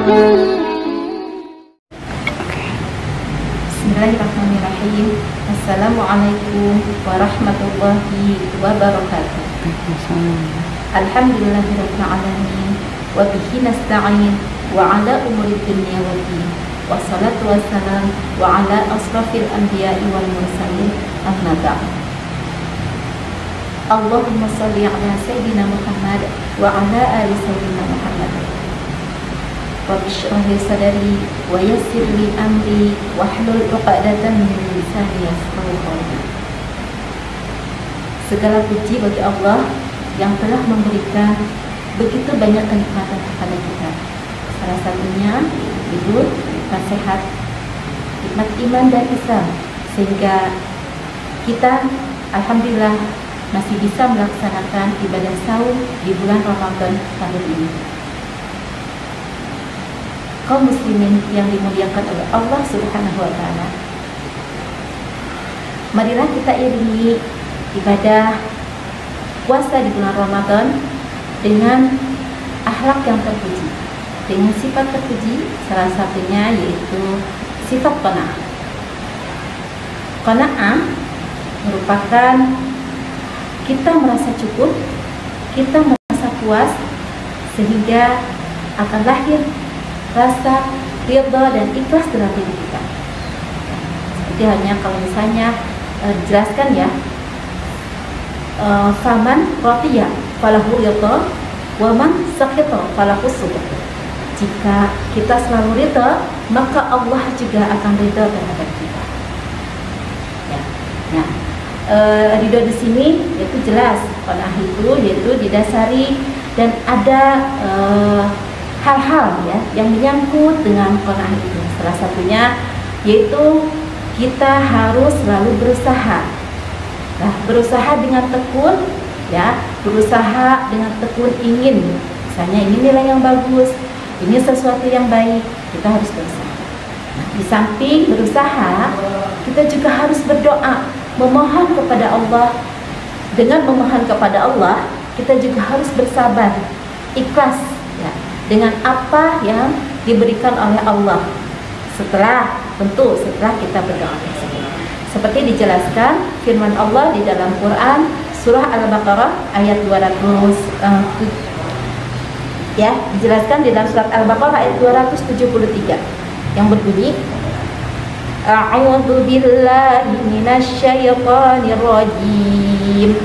Bismillahirrahmanirrahim. Assalamualaikum warahmatullahi wabarakatuh. Alhamdulillahirabbil alamin wa bihi nasta'in wa ala umuri dunya waddin. Wassalatu wassalam wa ala asrafil anbiya'i wal mursalin. Amma ba'd. Allahumma shalli ala sayyidina Muhammad wa ala ali sayyidina Muhammad. Rabbi shrah li sadri wa yassir li amri wahlul 'uqdatam min lisani yafqahu qawli. Segala puji bagi Allah yang telah memberikan begitu banyak kenikmatan kepada kita. Salah satunya itu nikmat sehat, nikmat iman dan Islam, sehingga kita alhamdulillah masih bisa melaksanakan ibadah saum di bulan Ramadan tahun ini. Kaum muslimin yang dimuliakan oleh Allah Subhanahu wa taala, marilah kita iringi ibadah puasa di bulan Ramadan dengan akhlak yang terpuji, dengan sifat terpuji, salah satunya yaitu sifat qanaah. Qanaah merupakan kita merasa cukup, kita merasa puas, sehingga akan lahir rasa ridha dan ikhlas dalam diri kita. Seperti halnya kalau misalnya dijelaskan ya, faman radiya falahu ridha wa man sakhita falahu sukhط. Jika kita selalu ridha, maka Allah juga akan ridha terhadap kita. Ya. Nah, ridha di sini yaitu jelas, qanaah itu yaitu didasari dan ada hal-hal ya yang menyangkut dengan qanaah itu. Salah satunya yaitu kita harus selalu berusaha. Nah, berusaha dengan tekun ya, berusaha dengan tekun ingin. Misalnya ini nilai yang bagus, ini sesuatu yang baik, kita harus berusaha. Nah, di samping berusaha, kita juga harus berdoa, memohon kepada Allah. Dengan memohon kepada Allah, kita juga harus bersabar, ikhlas ya, dengan apa yang diberikan oleh Allah. Tentu setelah kita berdoa tersebut. Seperti dijelaskan firman Allah di dalam Quran surah Al-Baqarah ayat 200 ya, dijelaskan di dalam surat Al-Baqarah ayat 273 yang berbunyi, A'udzu billahi minasy syaithanir rajim.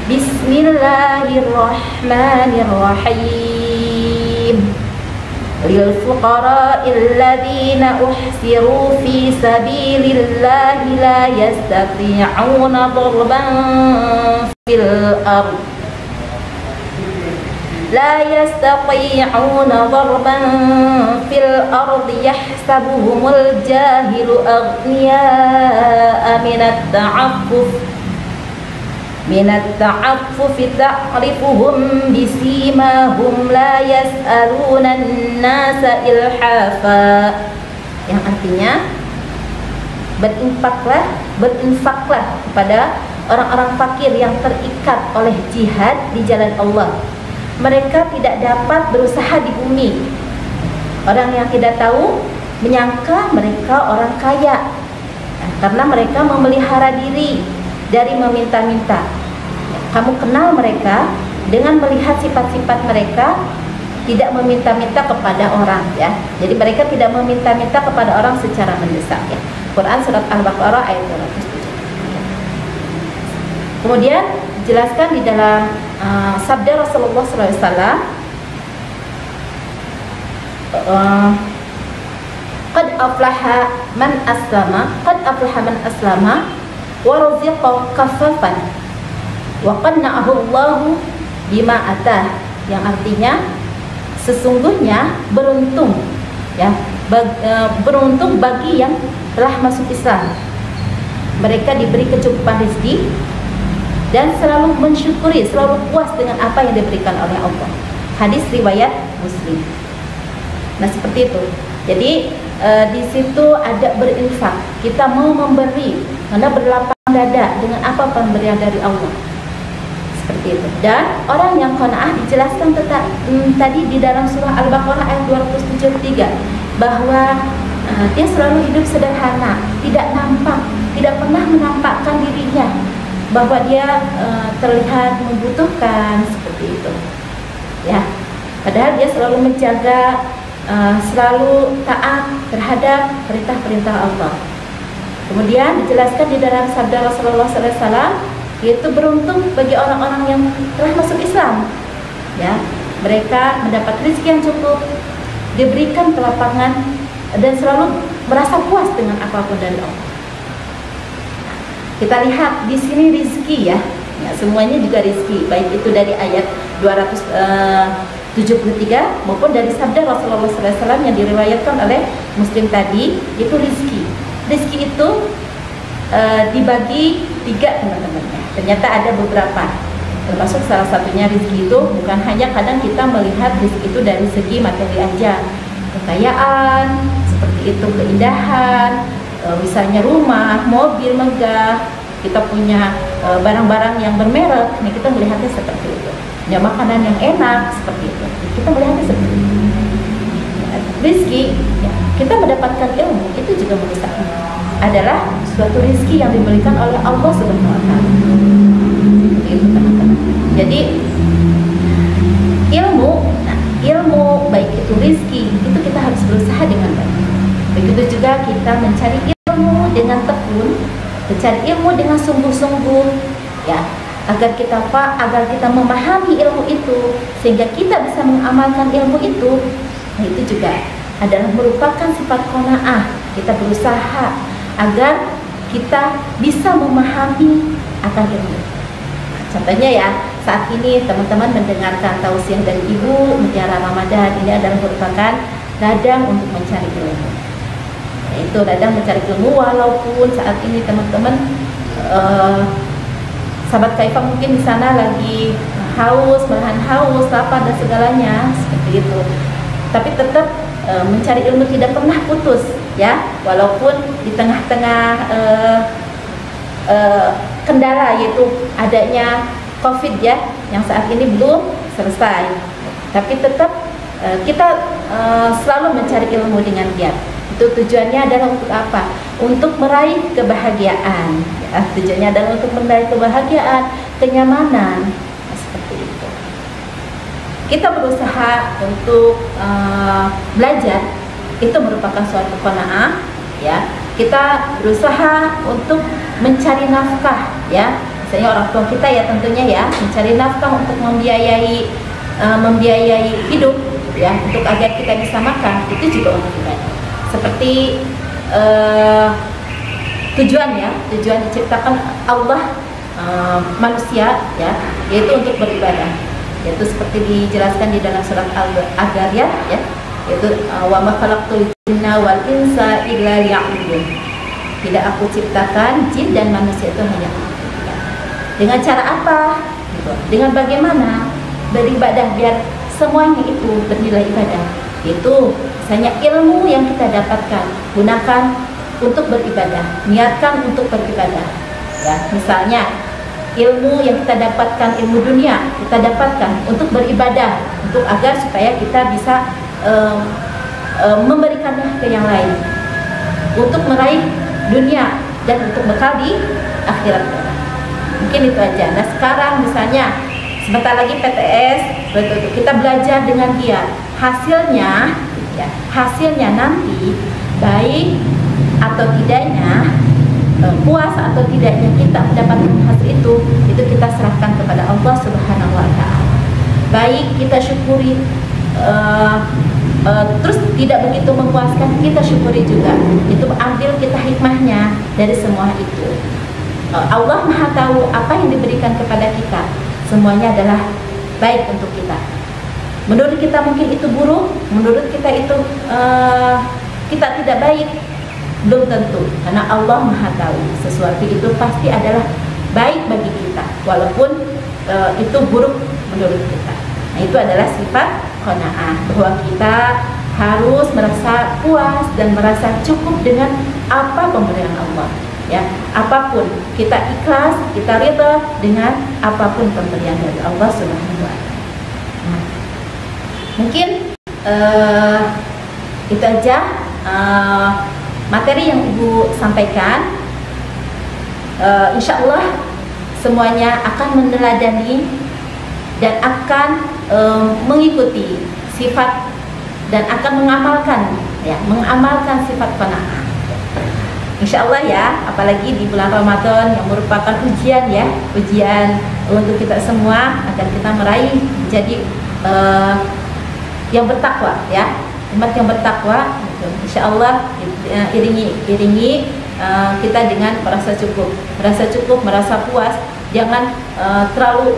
Bismillahirrahmanirrahim. Lil fuqara'il ladzina uhsiru fi sabilillahi la yastati'una darban fil ardh yahsabuhumul jahilu aghniya'a minat ta'affufi ta'rifuhum bisimahum la yas'aluna an-nasa ilhafa. Yang artinya berinfaklah kepada orang-orang fakir yang terikat oleh jihad di jalan Allah. Mereka tidak dapat berusaha di bumi. Orang yang tidak tahu menyangka mereka orang kaya, karena mereka memelihara diri dari meminta-minta. Kamu kenal mereka dengan melihat sifat-sifat mereka, tidak meminta-minta kepada orang ya. Jadi mereka tidak meminta-minta kepada orang secara mendesak ya. Quran surat Al-Baqarah ayat 207. Kemudian dijelaskan di dalam sabda Rasulullah SAW, qad aflaha man aslama wa ruziqa kafafan wa qanna'ahu Allahu bima atah. Yang artinya sesungguhnya beruntung ya, beruntung bagi yang telah masuk Islam. Mereka diberi kecukupan rezeki dan selalu mensyukuri, selalu puas dengan apa yang diberikan oleh Allah. Hadis riwayat Muslim. Nah, seperti itu. Jadi di situ ada berinfak. Kita mau memberi, karena berlapang dada dengan apa pemberian dari Allah. seperti itu. Dan orang yang qanaah dijelaskan tadi di dalam surah Al-Baqarah ayat 273 bahwa dia selalu hidup sederhana, tidak pernah menampakkan dirinya bahwa dia terlihat membutuhkan seperti itu. Ya, padahal dia selalu menjaga, selalu taat terhadap perintah-perintah Allah. Kemudian dijelaskan di dalam sabda Rasulullah SAW, yaitu beruntung bagi orang-orang yang telah masuk Islam. Ya, mereka mendapat rezeki yang cukup, diberikan kelapangan, dan selalu merasa puas dengan apapun dari Allah. Kita lihat di sini rizki ya, semuanya juga rizki, baik itu dari ayat 273 maupun dari sabda Rasulullah SAW yang diriwayatkan oleh Muslim tadi, itu rizki. Rizki itu dibagi 3 teman-temannya. Ternyata ada beberapa, termasuk salah satunya rizki itu bukan hanya kadang kita melihat rizki itu dari segi materi aja, kekayaan, seperti itu, keindahan, misalnya rumah, mobil megah, kita punya barang-barang yang bermerek, ini kita melihatnya seperti itu. Ya, makanan yang enak, seperti itu, kita melihatnya seperti itu. Rizki, ya, kita mendapatkan ilmu, itu juga merupakan adalah suatu rizki yang diberikan oleh Allah Subhanahu wa Ta'ala. Itu teman-teman. Jadi ilmu baik itu rizki, itu kita harus berusaha dengan baik. Begitu juga kita mencari ilmu dengan tekun, mencari ilmu dengan sungguh-sungguh, ya, agar kita memahami ilmu itu sehingga kita bisa mengamalkan ilmu itu. Nah, itu juga adalah merupakan sifat qanaah. Kita berusaha agar kita bisa memahami akan ilmu. Contohnya ya, saat ini teman-teman mendengarkan tausiah dari Ibu Mutiara Ramadan, ini adalah merupakan ladang untuk mencari ilmu. Itu ladang mencari ilmu, walaupun saat ini teman-teman sahabat Kaifah mungkin di sana lagi haus, menahan haus, lapar dan segalanya seperti itu. Tapi tetap mencari ilmu tidak pernah putus, ya, walaupun di tengah-tengah kendala yaitu adanya COVID ya, yang saat ini belum selesai. Tapi tetap kita selalu mencari ilmu dengan giat. Itu tujuannya adalah untuk apa? Untuk meraih kebahagiaan. Ya, tujuannya adalah untuk meraih kebahagiaan, kenyamanan, seperti itu. Kita berusaha untuk belajar, itu merupakan suatu qanaah, ya. Kita berusaha untuk mencari nafkah, ya. Misalnya orang tua kita ya tentunya ya, mencari nafkah untuk membiayai hidup, ya, untuk agar kita bisa makan, itu juga untuk ibadah. Seperti tujuan diciptakan Allah manusia, ya, yaitu untuk beribadah, yaitu seperti dijelaskan di dalam surat Al-Adhariyah, ya, yaitu wa ma khalaqtul jinna wal insa illa liya'budun. Tidak aku ciptakan jin dan manusia itu hanya untuk beribadah. Dengan cara apa? Dengan bagaimana beribadah biar semuanya itu bernilai ibadah. Itu misalnya ilmu yang kita dapatkan, gunakan untuk beribadah, niatkan untuk beribadah. Ya, misalnya ilmu yang kita dapatkan, ilmu dunia kita dapatkan untuk beribadah, untuk agar supaya kita bisa memberikannya ke yang lain, untuk meraih dunia dan untuk bekal di akhirat. Mungkin itu aja. Nah, sekarang misalnya sebentar lagi PTS, kita belajar dengan giat. Hasilnya nanti baik atau tidaknya, puas atau tidaknya kita mendapatkan hasil itu kita serahkan kepada Allah Subhanahu wa Ta'ala. Baik kita syukuri, terus tidak begitu memuaskan, kita syukuri juga. Itu ambil kita hikmahnya dari semua itu. Allah Maha tahu apa yang diberikan kepada kita, semuanya adalah baik untuk kita. Menurut kita mungkin itu buruk, menurut kita itu kita tidak baik, belum tentu, karena Allah Maha tahu sesuatu itu pasti adalah baik bagi kita, walaupun itu buruk menurut kita. Nah, itu adalah sifat qanaah, bahwa kita harus merasa puas dan merasa cukup dengan apa pemberian Allah. ya. Apapun kita ikhlas, kita ridha dengan apapun pemberian dari Allah Subhanahu wa Ta'ala. Mungkin itu aja materi yang Ibu sampaikan. Insya Allah semuanya akan meneladani dan akan mengikuti sifat dan akan mengamalkan sifat qanaah. Insya Allah ya, apalagi di bulan Ramadan yang merupakan ujian ya, ujian untuk kita semua agar kita meraih menjadi yang bertakwa ya, umat yang bertakwa. Insya Allah iringi kita dengan merasa cukup, merasa puas. Jangan terlalu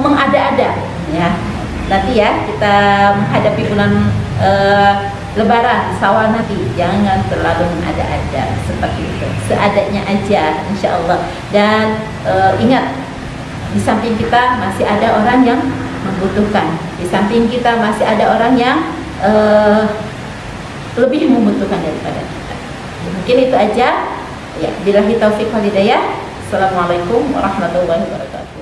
mengada-ada ya. Nanti ya kita menghadapi bulan Lebaran Syawal nanti, jangan terlalu mengada-ada seperti itu, seadanya aja insya Allah. Dan ingat, di samping kita masih ada orang yang membutuhkan, di samping kita masih ada orang yang lebih membutuhkan daripada kita. Mungkin itu aja ya, billahi taufiq wal hidayah. Assalamualaikum warahmatullahi wabarakatuh.